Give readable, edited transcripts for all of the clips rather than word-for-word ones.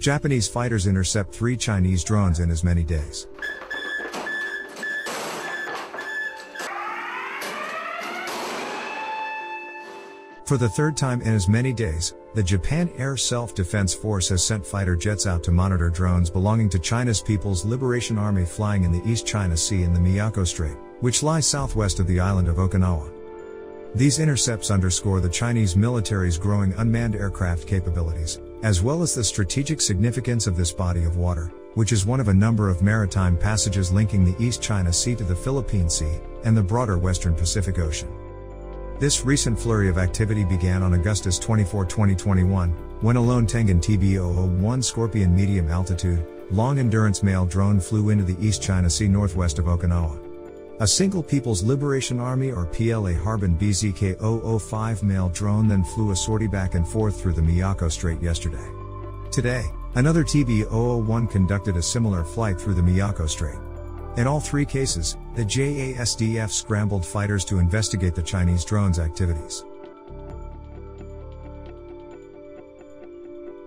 Japanese fighters intercept 3 Chinese drones in as many days. For the third time in as many days, the Japan Air Self-Defense Force has sent fighter jets out to monitor drones belonging to China's People's Liberation Army flying in the East China Sea in the Miyako Strait, which lies southwest of the island of Okinawa. These intercepts underscore the Chinese military's growing unmanned aircraft capabilities, as well as the strategic significance of this body of water, which is one of a number of maritime passages linking the East China Sea to the Philippine Sea and the broader Western Pacific Ocean. This recent flurry of activity began on August 24, 2021, when a lone Tengen TB001 Scorpion medium-altitude, long-endurance mail drone flew into the East China Sea northwest of Okinawa. A single People's Liberation Army or PLA Harbin BZK-005 mail drone then flew a sortie back and forth through the Miyako Strait yesterday. Today, another TB001 conducted a similar flight through the Miyako Strait. In all 3 cases, the JASDF scrambled fighters to investigate the Chinese drones' activities.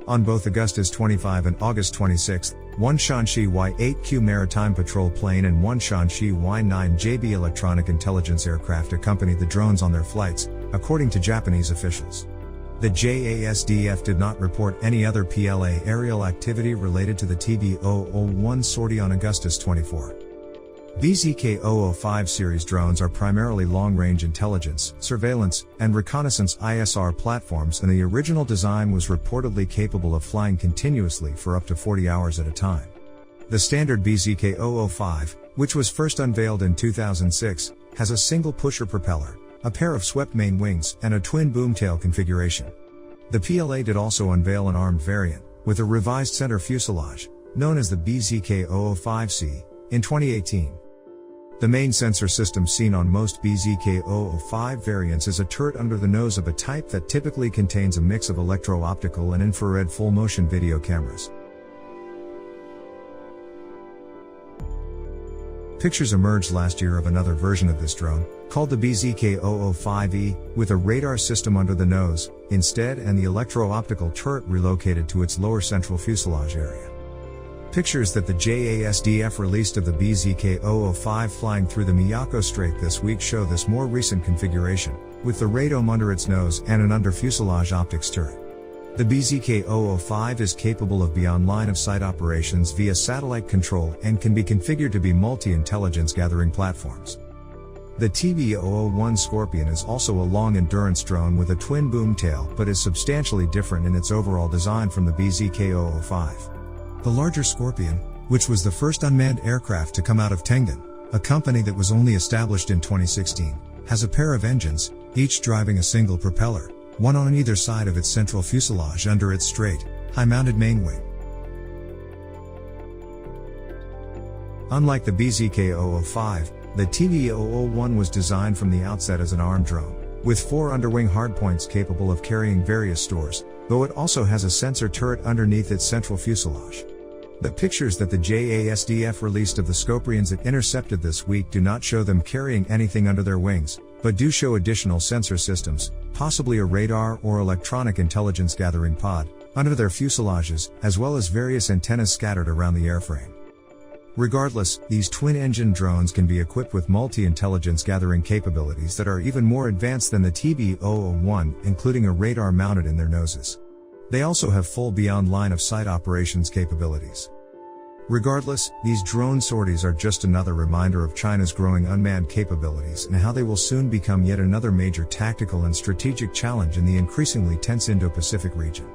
On both August 25 and August 26, one Shanxi Y-8Q Maritime Patrol plane and one Shanxi Y-9JB electronic intelligence aircraft accompanied the drones on their flights, according to Japanese officials. The JASDF did not report any other PLA aerial activity related to the TB001 sortie on August 24. BZK-005 series drones are primarily long-range intelligence, surveillance, and reconnaissance ISR platforms, and the original design was reportedly capable of flying continuously for up to 40 hours at a time. The standard BZK-005, which was first unveiled in 2006, has a single pusher propeller, a pair of swept main wings, and a twin boomtail configuration. The PLA did also unveil an armed variant, with a revised center fuselage, known as the BZK-005C, in 2018. The main sensor system seen on most BZK-005 variants is a turret under the nose of a type that typically contains a mix of electro-optical and infrared full-motion video cameras. Pictures emerged last year of another version of this drone, called the BZK-005E, with a radar system under the nose, instead, and the electro-optical turret relocated to its lower central fuselage area. Pictures that the JASDF released of the BZK-005 flying through the Miyako Strait this week show this more recent configuration, with the radome under its nose and an under-fuselage optics turret. The BZK-005 is capable of beyond line-of-sight operations via satellite control and can be configured to be multi-intelligence gathering platforms. The TB001 Scorpion is also a long-endurance drone with a twin boom tail but is substantially different in its overall design from the BZK-005. The larger Scorpion, which was the first unmanned aircraft to come out of Tengen, a company that was only established in 2016, has a pair of engines, each driving a single propeller, one on either side of its central fuselage under its straight, high-mounted main wing. Unlike the BZK-005, the TB001 was designed from the outset as an armed drone, with 4 underwing hardpoints capable of carrying various stores, though it also has a sensor turret underneath its central fuselage. The pictures that the JASDF released of the Scorpions it intercepted this week do not show them carrying anything under their wings, but do show additional sensor systems, possibly a radar or electronic intelligence gathering pod, under their fuselages, as well as various antennas scattered around the airframe. Regardless, these twin-engine drones can be equipped with multi-intelligence gathering capabilities that are even more advanced than the TB001, including a radar mounted in their noses. They also have full beyond line-of-sight operations capabilities. Regardless, these drone sorties are just another reminder of China's growing unmanned capabilities and how they will soon become yet another major tactical and strategic challenge in the increasingly tense Indo-Pacific region.